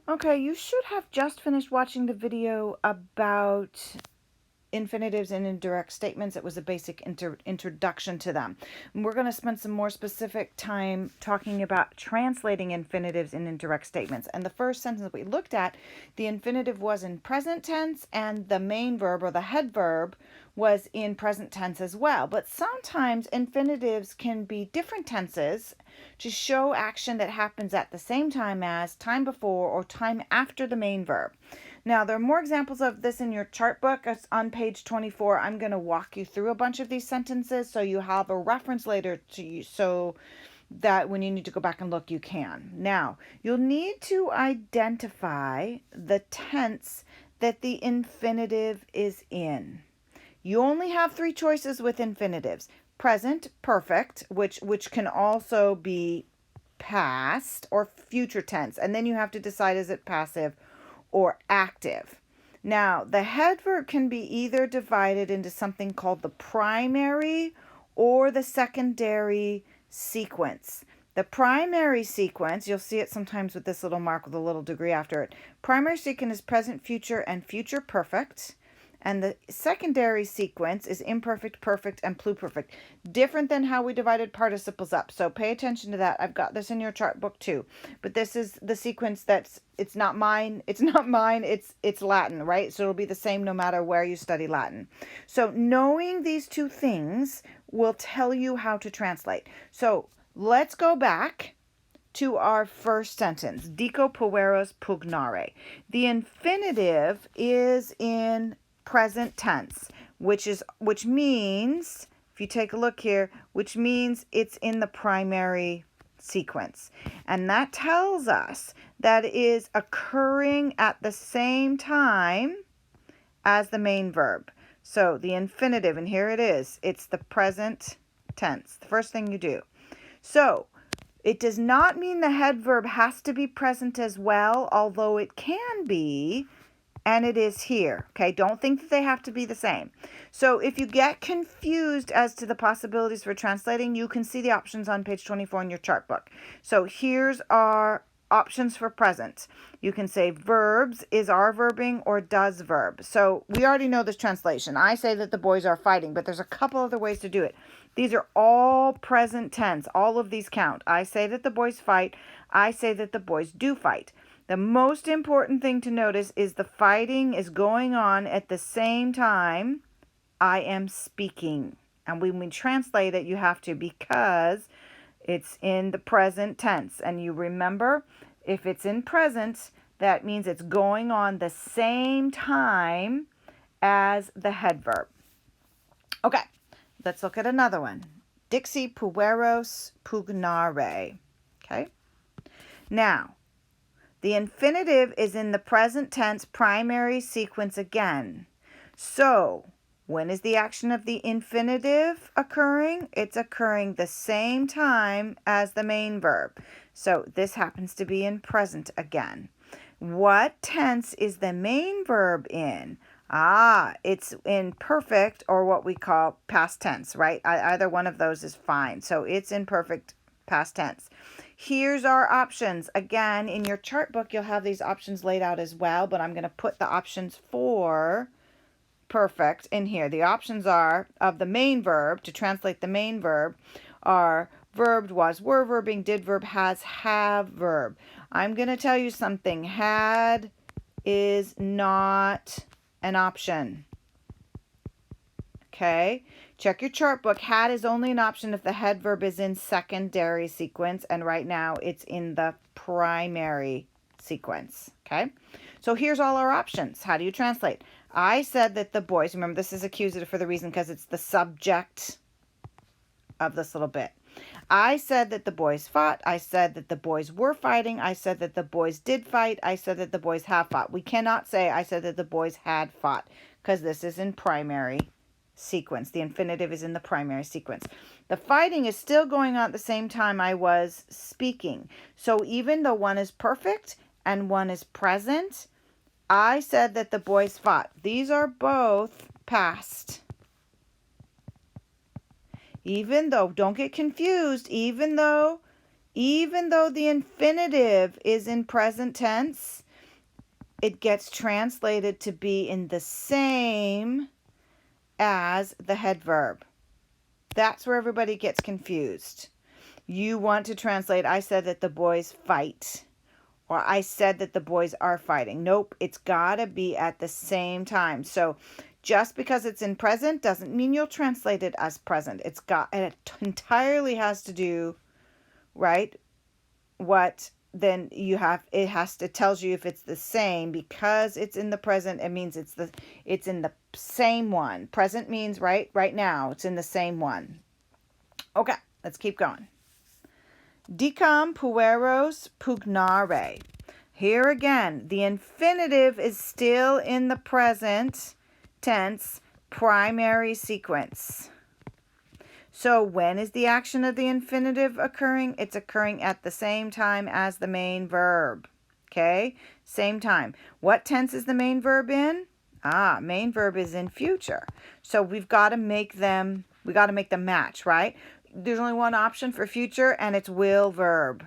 Okay, you should have just finished watching the video about infinitives and indirect statements. It was a basic introduction to them. And we're going to spend some more specific time talking about translating infinitives in indirect statements. And the first sentence that we looked at, the infinitive was in present tense and the main verb or the head verb was in present tense as well. But sometimes infinitives can be different tenses to show action that happens at the same time as, time before, or time after the main verb. Now, there are more examples of this in your chart book. It's on page 24. I'm going to walk you through a bunch of these sentences so you have a reference later to you, so that when you need to go back and look, you can. Now, you'll need to identify the tense that the infinitive is in. You only have three choices with infinitives: present, perfect, which can also be past or future tense. And then you have to decide, is it passive or active? Now, the head verb can be either divided into something called the primary or the secondary sequence. The primary sequence, you'll see it sometimes with this little mark with a little degree after it. Primary sequence is present, future, and future perfect. And the secondary sequence is imperfect, perfect, and pluperfect. Different than how we divided participles up. So pay attention to that. I've got this in your chart book too. But this is the sequence it's not mine, it's Latin, right? So it'll be the same no matter where you study Latin. So knowing these two things will tell you how to translate. So let's go back to our first sentence. Dico pueros pugnare. The infinitive is in present tense, which means, if you take a look here, which means it's in the primary sequence. And that tells us that it is occurring at the same time as the main verb. So the infinitive, and here it is, it's the present tense, the first thing you do. So it does not mean the head verb has to be present as well, although it can be. And it is here, okay? Don't think that they have to be the same. So if you get confused as to the possibilities for translating, you can see the options on page 24 in your chart book. So here's our options for present. You can say verbs, is are verbing, or does verb. So we already know this translation. I say that the boys are fighting, but there's a couple other ways to do it. These are all present tense. All of these count. I say that the boys fight. I say that the boys do fight. The most important thing to notice is the fighting is going on at the same time I am speaking. And when we translate it, you have to, because it's in the present tense. And you remember, if it's in present, that means it's going on the same time as the head verb. Okay, let's look at another one. Dixi pueros pugnare. Okay, now, the infinitive is in the present tense primary sequence again. So, when is the action of the infinitive occurring? It's occurring the same time as the main verb. So, this happens to be in present again. What tense is the main verb in? It's in perfect, or what we call past tense, right? Either one of those is fine. So, it's in perfect past tense. Here's our options. Again, in your chart book, you'll have these options laid out as well, but I'm going to put the options for perfect in here. The options are of the main verb, to translate the main verb, are verbed, was, were verbing, did verb, has, have verb. I'm going to tell you something. Had is not an option. Okay? Check your chart book. Had is only an option if the head verb is in secondary sequence, and right now it's in the primary sequence. Okay? So here's all our options. How do you translate? I said that the boys, remember this is accusative for the reason because it's the subject of this little bit. I said that the boys fought. I said that the boys were fighting. I said that the boys did fight. I said that the boys have fought. We cannot say I said that the boys had fought because this is in primary sequence. The infinitive is in the primary sequence. The fighting is still going on at the same time I was speaking. So even though one is perfect and one is present, I said that the boys fought. These are both past. Even though, don't get confused, even though the infinitive is in present tense, it gets translated to be in the same as the head verb. That's where everybody gets confused. You want to translate, I said that the boys fight, or I said that the boys are fighting. Nope, it's got to be at the same time. So just because it's in present doesn't mean you'll translate it as present. It entirely has to do, right? What then you have, it tells you if it's the same. Because it's in the present, it means it's in the same one. Present means right now, it's in the same one. Okay, let's keep going. Dicam pueros pugnare. Here again, the infinitive is still in the present tense primary sequence. So when is the action of the infinitive occurring? It's occurring at the same time as the main verb. Okay? Same time. What tense is the main verb in? Main verb is in future. So we've got to make them match, right? There's only one option for future, and it's will verb.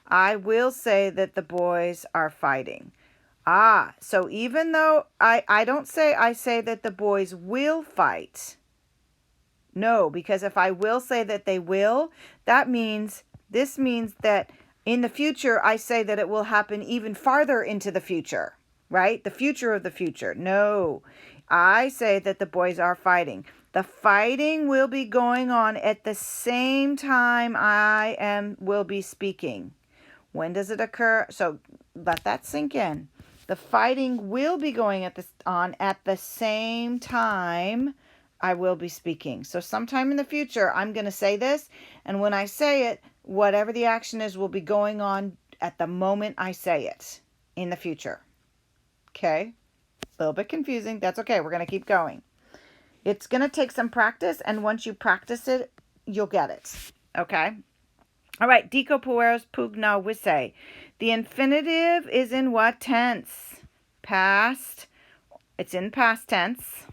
I will say that the boys are fighting. So even though I don't say I say that the boys will fight. No, because if I will say that they will, this means that in the future, I say that it will happen even farther into the future, right? The future of the future. No, I say that the boys are fighting. The fighting will be going on at the same time will be speaking. When does it occur? So let that sink in. The fighting will be going on at the same time I will be speaking. So sometime in the future, I'm going to say this, and when I say it, whatever the action is will be going on at the moment I say it in the future. Okay? A little bit confusing. That's okay. We're going to keep going. It's going to take some practice, and once you practice it, you'll get it. Okay? All right. Dico pueros pugna visse. The infinitive is in what tense? Past. It's in past tense.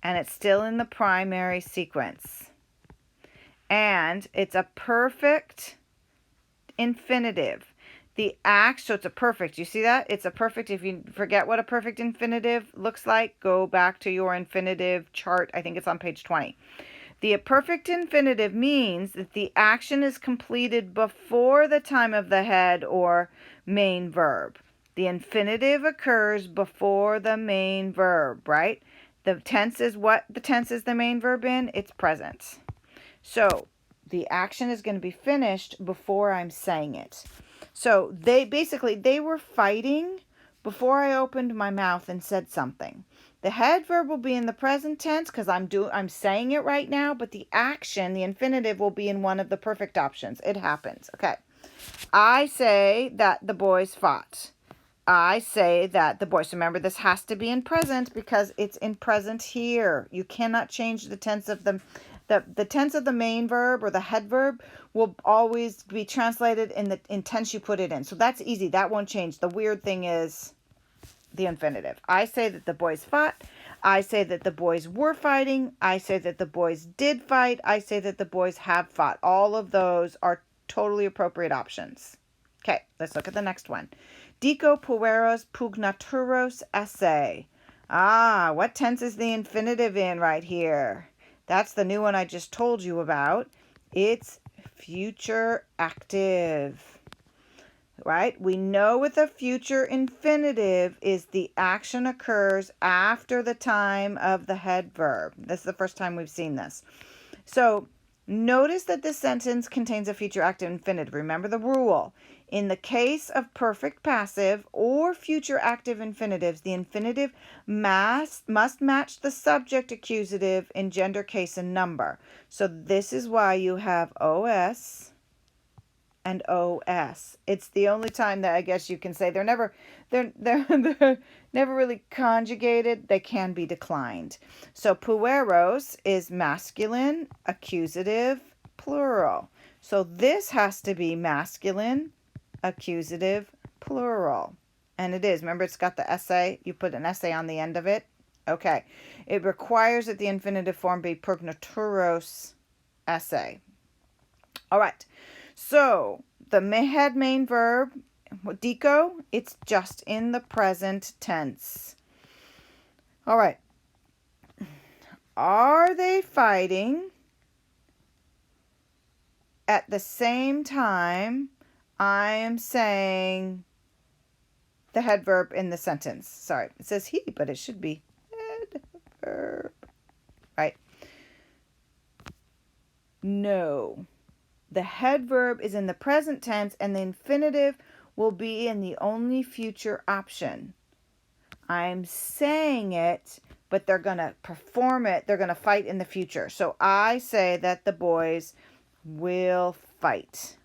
And it's still in the primary sequence. And it's a perfect infinitive. So it's a perfect. You see that? It's a perfect. If you forget what a perfect infinitive looks like, go back to your infinitive chart. I think it's on page 20. The perfect infinitive means that the action is completed before the time of the head or main verb. The infinitive occurs before the main verb, right? The tense is what the tense is the main verb in? It's present. So the action is going to be finished before I'm saying it. So they were fighting before I opened my mouth and said something. The head verb will be in the present tense because I'm saying it right now, but the action, the infinitive, will be in one of the perfect options. It happens. Okay. I say that the boys fought. I say that the boys, remember this has to be in present because it's in present here. You cannot change the tense of the tense of the main verb or the head verb will always be translated in tense you put it in. So that's easy. That won't change. The weird thing is the infinitive. I say that the boys fought. I say that the boys were fighting. I say that the boys did fight. I say that the boys have fought. All of those are totally appropriate options. Okay, let's look at the next one. Dico pueros pugnaturos esse. What tense is the infinitive in right here? That's the new one I just told you about. It's future active. Right? We know with a future infinitive is the action occurs after the time of the head verb. This is the first time we've seen this. So notice that this sentence contains a future active infinitive. Remember the rule. In the case of perfect passive or future active infinitives, the infinitive must match the subject accusative in gender, case, and number. So this is why you have OS and OS. It's the only time that I guess you can say they're never really conjugated. They can be declined. So pueros is masculine, accusative, plural. So this has to be masculine, accusative, plural. And it is. Remember, it's got the essay. You put an essay on the end of it. Okay. It requires that the infinitive form be pugnaturos essay. All right. So the head main verb, Deco, it's just in the present tense. All right. Are they fighting at the same time I am saying the head verb in the sentence? Sorry, it says he, but it should be head verb. Right? No. The head verb is in the present tense and the infinitive will be in the only future option. I'm saying it, but they're going to perform it. They're going to fight in the future. So I say that the boys will fight.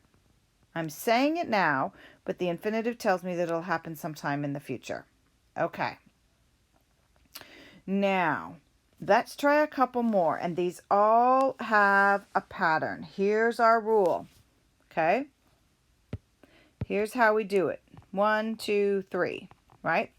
I'm saying it now, but the infinitive tells me that it'll happen sometime in the future. Okay. Now, let's try a couple more, and these all have a pattern. Here's our rule, okay? Here's how we do it. 1, 2, 3, right?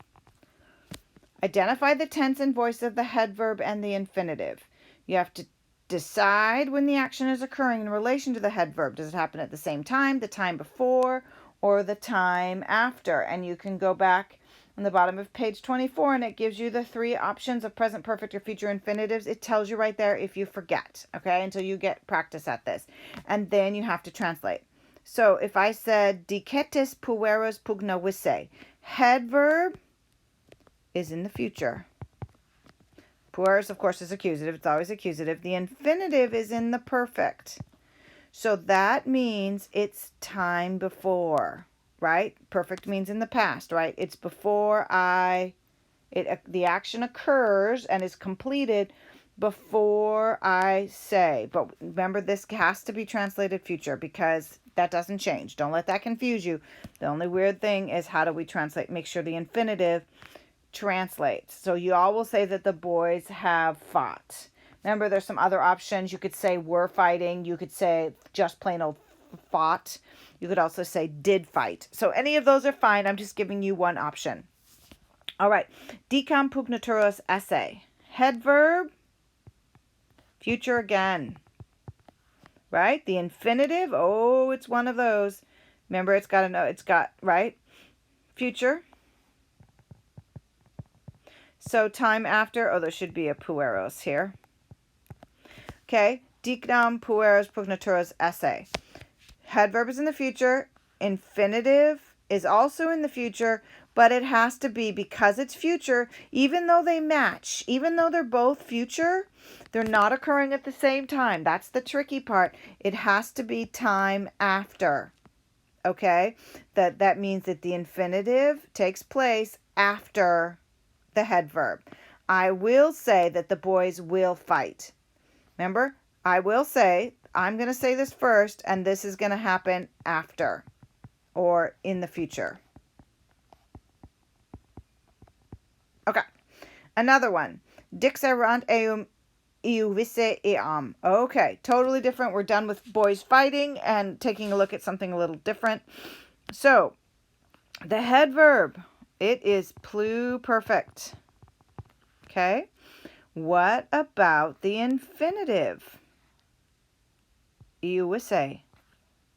Identify the tense and voice of the head verb and the infinitive. You have to decide when the action is occurring in relation to the head verb. Does it happen at the same time, the time before, or the time after? And you can go back on the bottom of page 24 and it gives you the 3 options of present perfect or future infinitives. It tells you right there if you forget, okay, until you get practice at this. And then you have to translate. So if I said, Dicetis pueros pugnawisse, head verb is in the future. Pueros, of course, is accusative. It's always accusative. The infinitive is in the perfect. So that means it's time before, right? Perfect means in the past, right? It's before the action occurs and is completed before I say. But remember, this has to be translated future because that doesn't change. Don't let that confuse you. The only weird thing is how do we translate? Make sure the infinitive translates. So you all will say that the boys have fought. Remember, there's some other options. You could say were fighting. You could say just plain old fought. You could also say did fight. So any of those are fine. I'm just giving you one option. All right. Dicam pugnaturos esse. Head verb. Future again. Right? The infinitive. Oh, it's one of those. Remember, it's got to know. It's got, right? Future. So time after. Oh, there should be a pueros here. Okay. Dicam pueros pugnaturos esse. Head verb is in the future. Infinitive is also in the future, but it has to be, because it's future, even though they match, even though they're both future, they're not occurring at the same time. That's the tricky part. It has to be time after. Okay? That means that the infinitive takes place after the head verb. I will say that the boys will fight. Remember? I will say, I'm going to say this first, and this is going to happen after or in the future. Okay. Another one. Dixerant eum iuvisse eam. Okay. Totally different. We're done with boys fighting and taking a look at something a little different. So, the head verb, it is pluperfect. Okay. What about the infinitive? Iuvisse.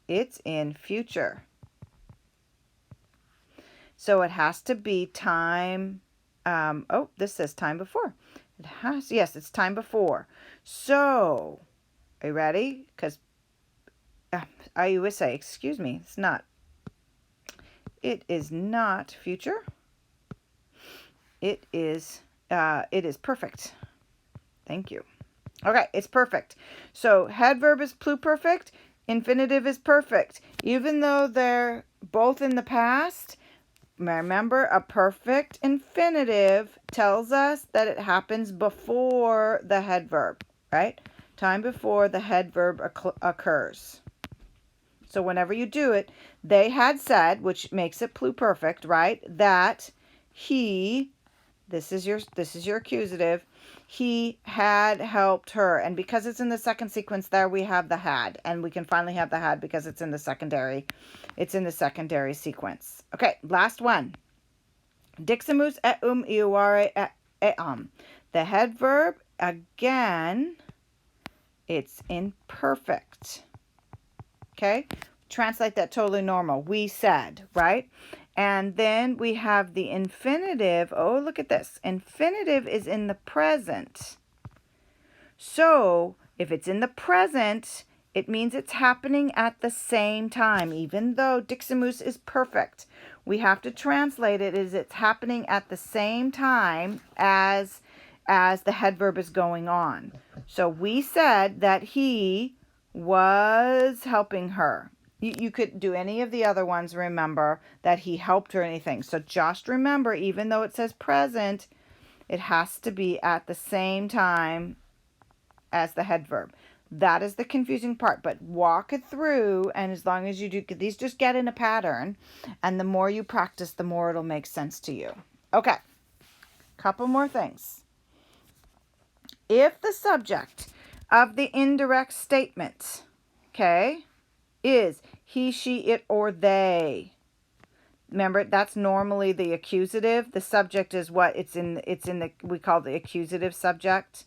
It's in future. So it has to be time. This says time before. Yes, it's time before. So, are you ready? Because iuvisse, excuse me, it's not. It is not future. It is perfect. Thank you. Okay, it's perfect. So head verb is pluperfect. Infinitive is perfect. Even though they're both in the past, remember, a perfect infinitive tells us that it happens before the head verb, right? Time before the head verb occurs. So whenever you do it, they had said, which makes it pluperfect, right? That he, this is your accusative, he had helped her. And because it's in the second sequence there, we have the had. And we can finally have the had because it's in the secondary. It's in the secondary sequence. Okay, last one. Diximus eum iuare eam. The head verb, again, it's imperfect. Okay? translate that totally normal. We said, right? And then we have the infinitive. Oh, look at this. Infinitive is in the present. So if it's in the present, it means it's happening at the same time. Even though Dixamoose is perfect, we have to translate it as it's happening at the same time as the head verb is going on. So we said that he was helping her. You could do any of the other ones, remember, that he helped her or anything. So just remember, even though it says present, it has to be at the same time as the head verb. That is the confusing part, but walk it through, and as long as you do, these just get in a pattern, and the more you practice, the more it'll make sense to you. Okay, couple more things. If the subject of the indirect statement, okay, is he, she, it, or they. Remember, that's normally the accusative. The subject is what it's in the we call the accusative subject.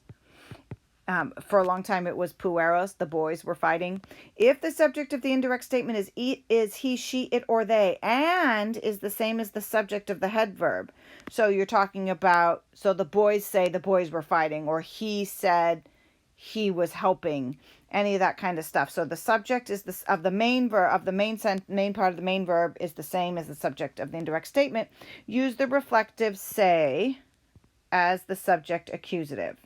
For a long time, it was pueros. The boys were fighting. If the subject of the indirect statement is he, she, it, or they, and is the same as the subject of the head verb. So you're talking about, so the boys say the boys were fighting, or he said he was helping, any of that kind of stuff. So the subject is this of the main verb of the main part of the main verb is the same as the subject of the indirect statement. Use the reflective say as the subject accusative.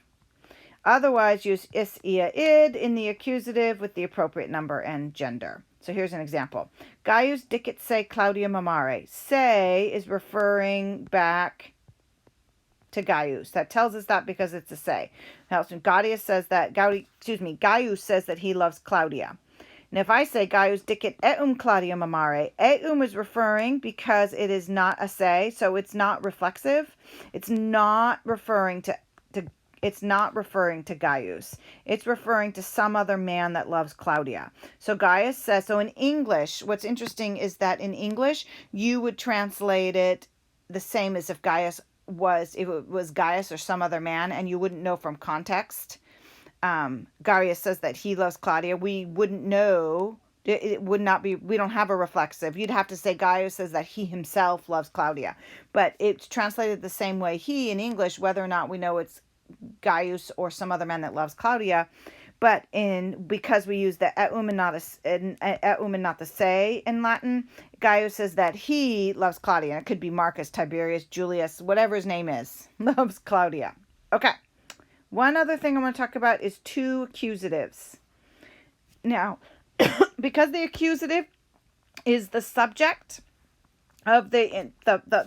Otherwise, use is, ia, id in the accusative with the appropriate number and gender. So here's an example. Gaius dicit se Claudia mamare. Say is referring back to Gaius. That tells us that because it's a say. Now, Gaius says that Gaius says that he loves Claudia. And if I say Gaius dicit eum Claudia mamare, eum is referring because it is not a say, so it's not reflexive. It's not referring to Gaius. It's referring to some other man that loves Claudia. So Gaius says, so in English, what's interesting is that in English, you would translate it the same as if it was Gaius or some other man, and you wouldn't know from context. Gaius says that he loves Claudia. We wouldn't know. It would not be, we don't have a reflexive. You'd have to say Gaius says that he himself loves Claudia. But it's translated the same way he in English, whether or not we know it's Gaius or some other man that loves Claudia, but because we use the eum and not the say in Latin, Gaius says that he loves Claudia. And it could be Marcus, Tiberius, Julius, whatever his name is, loves Claudia. Okay, one other thing I want to talk about is two accusatives. Now, because the accusative is the subject of the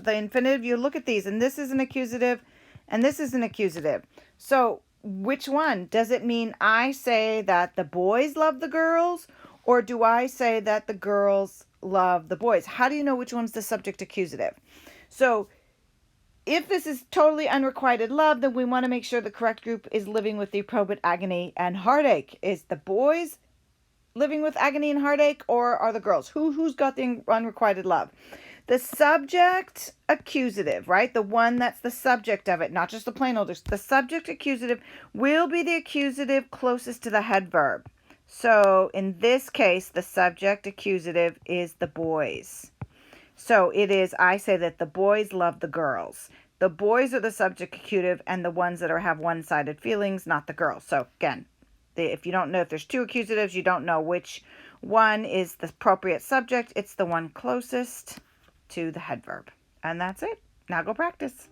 infinitive, you look at these, and this is an accusative, and this is an accusative. So which one? Does it mean I say that the boys love the girls, or do I say that the girls love the boys? How do you know which one's the subject accusative? So if this is totally unrequited love, then we want to make sure the correct group is living with the appropriate agony and heartache. Is the boys living with agony and heartache, or are the girls? Who's got the unrequited love? The subject accusative, right? The one that's the subject of it, not just the plain old. The subject accusative will be the accusative closest to the head verb. So in this case, the subject accusative is the boys. So it is, I say that the boys love the girls. The boys are the subject accusative and the ones that have one-sided feelings, not the girls. So again, if you don't know, if there's two accusatives, you don't know which one is the appropriate subject. It's the one closest to the head verb. And that's it. Now go practice.